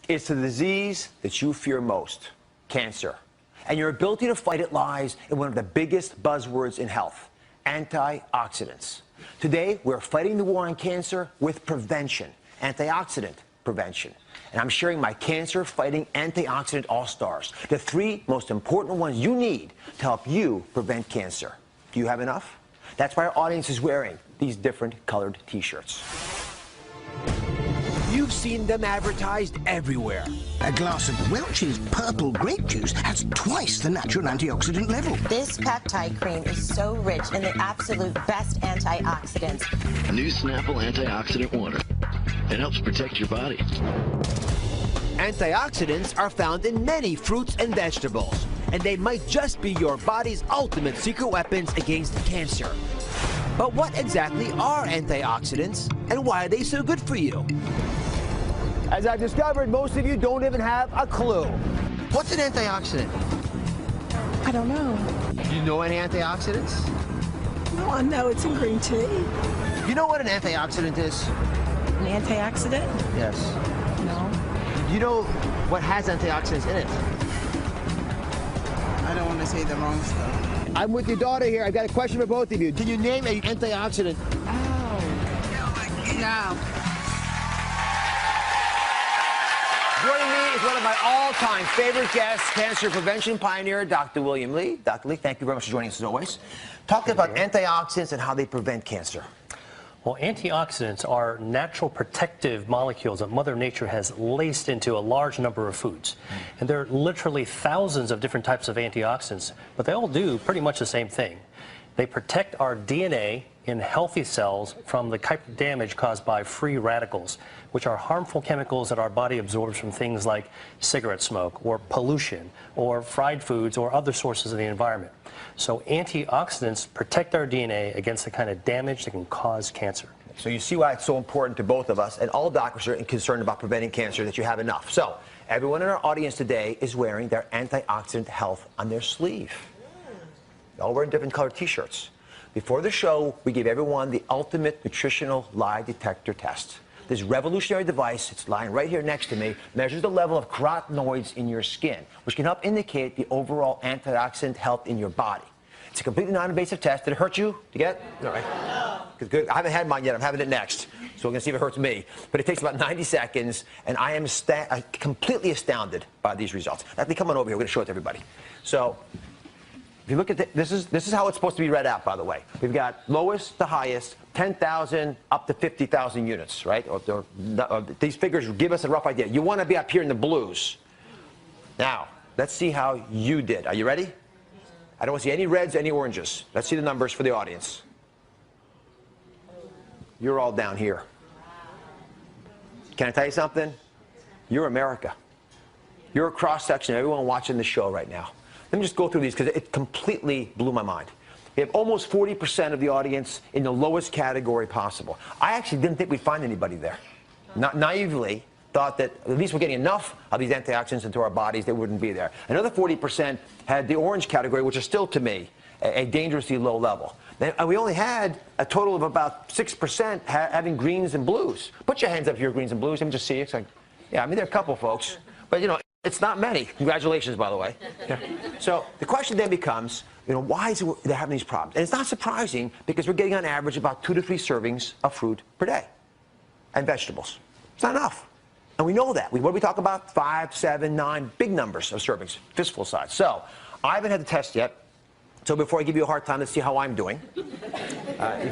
It's the disease that you fear most, cancer. And your ability to fight it lies in one of the biggest buzzwords in health, antioxidants. Today, we're fighting the war on cancer with prevention, antioxidant prevention. And I'm sharing my cancer-fighting antioxidant all-stars, the 3 most important ones you need to help you prevent cancer. Do you have enough? That's why our audience is wearing these different colored T-shirts. You've seen them advertised everywhere. A glass of Welch's purple grape juice has twice the natural antioxidant level. This peptide cream is so rich in the absolute best antioxidants. New Snapple Antioxidant Water. It helps protect your body. Antioxidants are found in many fruits and vegetables, and they might just be your body's ultimate secret weapons against cancer. But what exactly are antioxidants, and why are they so good for you? As I've discovered, most of you don't even have a clue. What's an antioxidant? I don't know. Do you know any antioxidants? No, I know it's in green tea. You know what an antioxidant is? An antioxidant? Yes. No. You know what has antioxidants in it? I don't want to say the wrong stuff. I'm with your daughter here. I've got a question for both of you. Can you name an antioxidant? Oh. No. Joining me is one of my all-time favorite guests, cancer prevention pioneer, Dr. William Lee. Dr. Lee, thank you very much for joining us as always. Talk about antioxidants and how they prevent cancer. Well, antioxidants are natural protective molecules that Mother Nature has laced into a large number of foods. And there are literally thousands of different types of antioxidants, but they all do pretty much the same thing. They protect our DNA in healthy cells from the type of damage caused by free radicals, which are harmful chemicals that our body absorbs from things like cigarette smoke or pollution or fried foods or other sources of the environment. So antioxidants protect our DNA against the kind of damage that can cause cancer. So you see why it's so important to both of us, and all doctors are concerned about preventing cancer, that you have enough. So everyone in our audience today is wearing their antioxidant health on their sleeve. They're all wearing different colored T-shirts. Before the show, we gave everyone the ultimate nutritional lie detector test. This revolutionary device, it's lying right here next to me, measures the level of carotenoids in your skin, which can help indicate the overall antioxidant health in your body. It's a completely non-invasive test. Did it hurt you to get? All right. Good. I haven't had mine yet. I'm having it next. So we're going to see if it hurts me. But it takes about 90 seconds, and I am completely astounded by these results. Now, come on over here. We're going to show it to everybody. So if you look at this is how it's supposed to be read out, by the way. We've got lowest to highest, 10,000 up to 50,000 units, right? These figures give us a rough idea. You want to be up here in the blues. Now, let's see how you did. Are you ready? I don't want to see any reds, any oranges. Let's see the numbers for the audience. You're all down here. Can I tell you something? You're America. You're a cross-section of everyone watching the show right now. Let me just go through these because it completely blew my mind. We have almost 40% of the audience in the lowest category possible. I actually didn't think we'd find anybody there. Not naively thought that at least we're getting enough of these antioxidants into our bodies, they wouldn't be there. Another 40% had the orange category, which is still, to me, a dangerously low level. And we only had a total of about 6% having greens and blues. Put your hands up here, greens and blues. Let me just see. It's like, yeah, I mean, there are a couple folks. But, you know, it's not many. Congratulations, by the way. Yeah. So the question then becomes, you know, why is it they're having these problems? And it's not surprising because we're getting on average about 2 to 3 servings of fruit per day and vegetables. It's not enough. And we know that. What do we talk about? 5, 7, 9, big numbers of servings, fistful size. So I haven't had the test yet. So before I give you a hard time, let's see how I'm doing.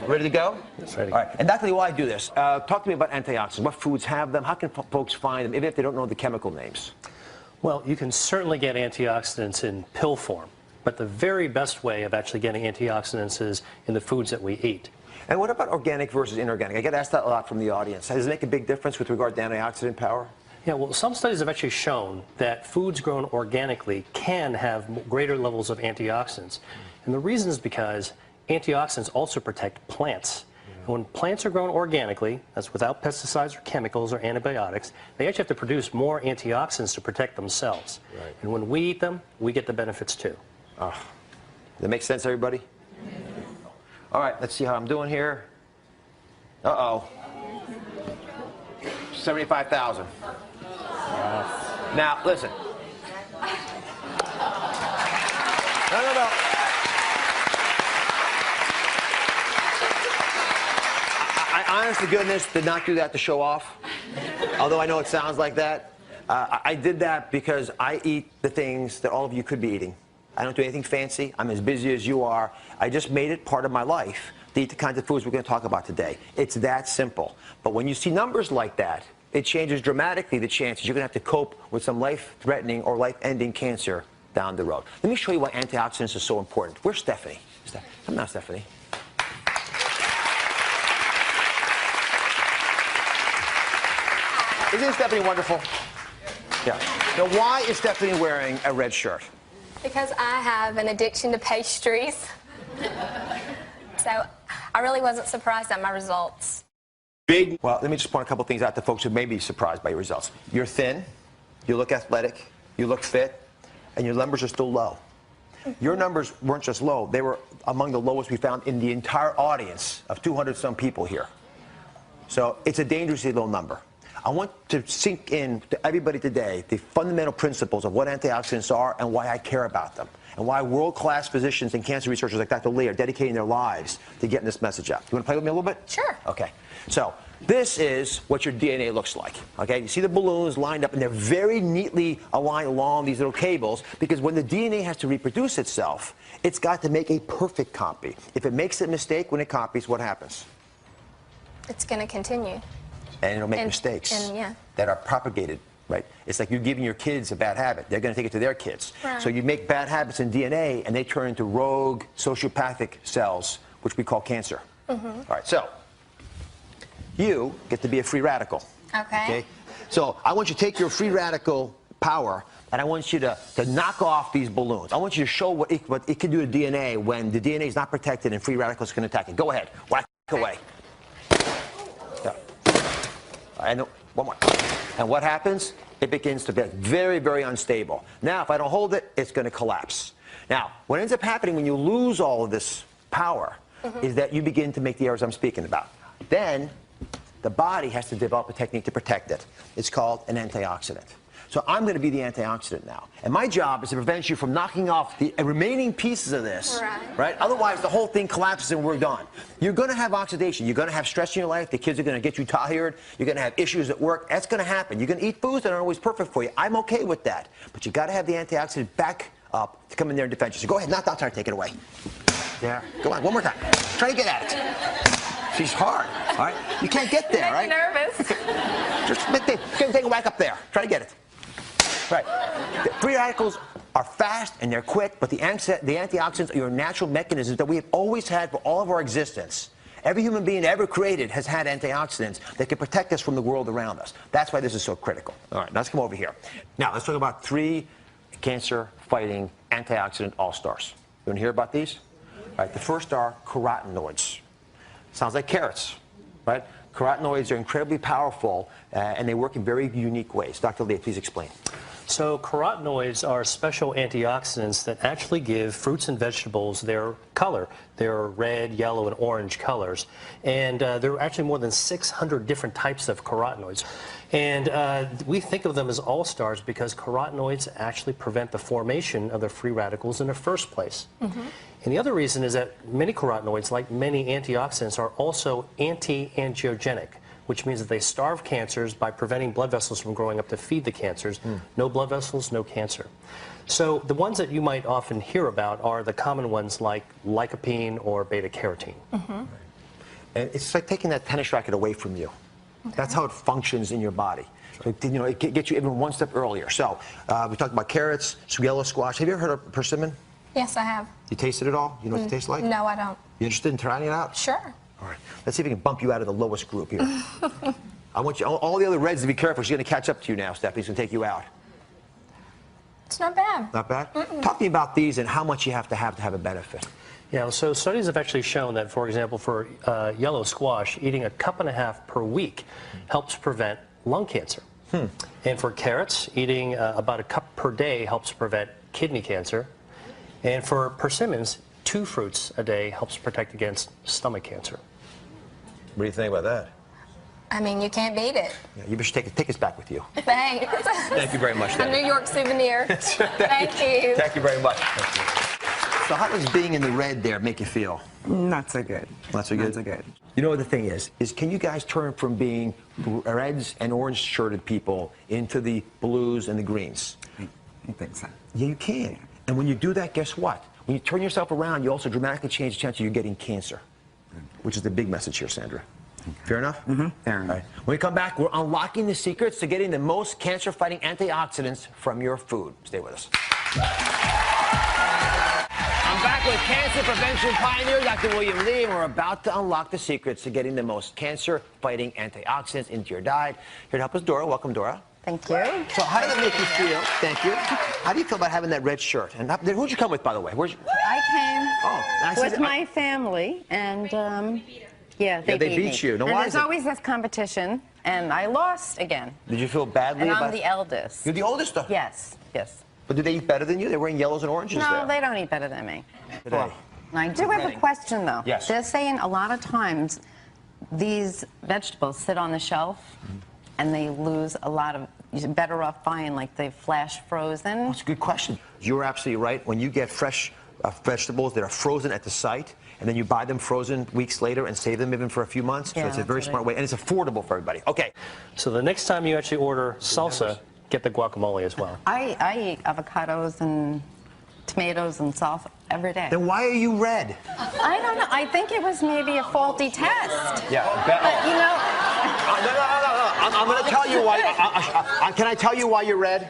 Ready to go? Yes, ready. All right. And that's why I do this. Talk to me about antioxidants. What foods have them? How can folks find them, even if they don't know the chemical names? Well, you can certainly get antioxidants in pill form, but the very best way of actually getting antioxidants is in the foods that we eat. And what about organic versus inorganic? I get asked that a lot from the audience. Does it make a big difference with regard to antioxidant power? Yeah, well, some studies have actually shown that foods grown organically can have greater levels of antioxidants. And the reason is because antioxidants also protect plants. And when plants are grown organically, that's without pesticides or chemicals or antibiotics, they actually have to produce more antioxidants to protect themselves. Right. And when we eat them, we get the benefits too. Does that make sense, everybody? All right, let's see how I'm doing here. Uh-oh. 75,000. Now, listen. No. I honest to goodness did not do that to show off, although I know it sounds like that. I did that because I eat the things that all of you could be eating. I don't do anything fancy. I'm as busy as you are. I just made it part of my life to eat the kinds of foods we're going to talk about today. It's that simple. But when you see numbers like that, it changes dramatically the chances you're going to have to cope with some life-threatening or life-ending cancer down the road. Let me show you why antioxidants are so important. Where's Stephanie? Come now, Stephanie. Isn't Stephanie wonderful? Yeah. Now, why is Stephanie wearing a red shirt? Because I have an addiction to pastries. So I really wasn't surprised at my results. Well, let me just point a couple things out to folks who may be surprised by your results. You're thin, you look athletic, you look fit, and your numbers are still low. Your numbers weren't just low, they were among the lowest we found in the entire audience of 200-some people here. So it's a dangerously low number. I want to sink in to everybody today the fundamental principles of what antioxidants are and why I care about them, and why world-class physicians and cancer researchers like Dr. Lee are dedicating their lives to getting this message out. You want to play with me a little bit? Sure. Okay. So this is what your DNA looks like. Okay. You see the balloons lined up, and they're very neatly aligned along these little cables, because when the DNA has to reproduce itself, it's got to make a perfect copy. If it makes a mistake when it copies, what happens? It's going to continue. And it'll make mistakes that are propagated, right? It's like you're giving your kids a bad habit. They're going to take it to their kids. Right. So you make bad habits in DNA, and they turn into rogue sociopathic cells, which we call cancer. All right, so you get to be a free radical. Okay. So I want you to take your free radical power, and I want you to knock off these balloons. I want you to show what it can do to DNA when the DNA is not protected and free radicals can attack it. Go ahead. Whack away. And one more. And what happens? It begins to get very, very unstable. Now, if I don't hold it, it's going to collapse. Now, what ends up happening when you lose all of this power is that you begin to make the errors I'm speaking about. Then, the body has to develop a technique to protect it. It's called an antioxidant. So I'm going to be the antioxidant now. And my job is to prevent you from knocking off the remaining pieces of this. Right? Otherwise, the whole thing collapses and we're done. You're going to have oxidation. You're going to have stress in your life. The kids are going to get you tired. You're going to have issues at work. That's going to happen. You're going to eat foods that aren't always perfect for you. I'm okay with that. But you got to have the antioxidant back up to come in there and defend you. So go ahead, knock down, try to take it away. There. Go on, one more time. Try to get at it. She's hard. All right? You can't get there, right? I'm nervous. Just take a whack up there. Try to get it. Right. The free radicals are fast and they're quick, but the antioxidants are your natural mechanisms that we have always had for all of our existence. Every human being ever created has had antioxidants that can protect us from the world around us. That's why this is so critical. All right, now let's come over here. Now, let's talk about 3 cancer-fighting antioxidant all-stars. You want to hear about these? All right, the first are carotenoids. Sounds like carrots, right? Carotenoids are incredibly powerful, and they work in very unique ways. Dr. Lee, please explain. So carotenoids are special antioxidants that actually give fruits and vegetables their color. They're red, yellow, and orange colors. And there are actually more than 600 different types of carotenoids. And we think of them as all-stars because carotenoids actually prevent the formation of the free radicals in the first place. And the other reason is that many carotenoids, like many antioxidants, are also anti-angiogenic, which means that they starve cancers by preventing blood vessels from growing up to feed the cancers. No blood vessels, no cancer. So the ones that you might often hear about are the common ones like lycopene or beta-carotene. And it's like taking that tennis racket away from you. That's how it functions in your body. So, you know, it gets you even one step earlier. So we talked about carrots, yellow squash. Have you ever heard of persimmon? Yes, I have. You tasted it all? You know what it tastes like? No, I don't. You interested in trying it out? Sure. All right. Let's see if we can bump you out of the lowest group here. I want you, all the other reds to be careful. She's going to catch up to you now, Stephanie. She's going to take you out. It's not bad. Not bad? Talk to me about these and how much you have to have a benefit. Yeah, so studies have actually shown that, for example, for yellow squash, eating 1.5 cups per week helps prevent lung cancer. And for carrots, eating about 1 cup per day helps prevent kidney cancer. And for persimmons, 2 fruits a day helps protect against stomach cancer. What do you think about that? I mean, you can't beat it. Yeah, you should take us back with you. Thanks. Thank you very much, A Debbie. New York souvenir. Thank you. Thank you very much. So how does being in the red there make you feel? Not so good. Not so good? Not so good. You know what the thing is can you guys turn from being reds and orange shirted people into the blues and the greens? I think so. Yeah, you can. And when you do that, guess what? When you turn yourself around, you also dramatically change the chance of you getting cancer, which is the big message here, Sandra. Fair enough? Mm-hmm. Fair All enough. right. When we come back, we're unlocking the secrets to getting the most cancer-fighting antioxidants from your food. Stay with us. I'm back with cancer prevention pioneer, Dr. William Lee, and we're about to unlock the secrets to getting the most cancer-fighting antioxidants into your diet. Here to help us, Dora. Welcome, Dora. Thank you. So how does it make you feel? Thank you. How do you feel about having that red shirt? And who'd you come with, by the way? I came Oh, with my family, and yeah, they beat me. you. Now, and why there's is it? always this competition, and I lost again. Did you feel badly And about I'm the eldest. You're the oldest, though? Yes, yes. But do they eat better than you? They're wearing yellows and oranges No, there. they don't eat better than me. Today. I do have a question, though. Yes. They're saying a lot of times these vegetables sit on the shelf, and they lose a lot of. You're better off buying like the flash frozen. That's a good question. You're absolutely right. When you get fresh vegetables that are frozen at the site, and then you buy them frozen weeks later and save them even for a few months, so Yeah, it's a very that's smart way, and it's affordable for everybody. Okay. So the next time you actually order salsa, get the guacamole as well. I eat avocados and tomatoes and salsa every day. Then why are you red? I don't know. I think it was maybe a faulty test. Yeah. But, you know, No. I'm going to tell you why. Can I tell you why you're red?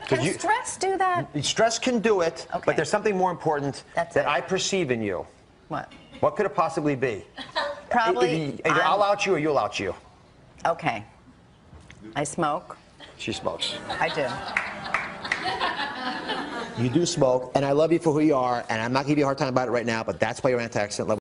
can stress do that? Stress can do it, Okay. but there's something more important That's that it. I perceive in you. What? What could it possibly be? Probably. Either I'll out you or you'll out you. Okay. I smoke. She smokes. I do. You do smoke, and I love you for who you are, and I'm not giving you a hard time about it right now, but that's why your antioxidant level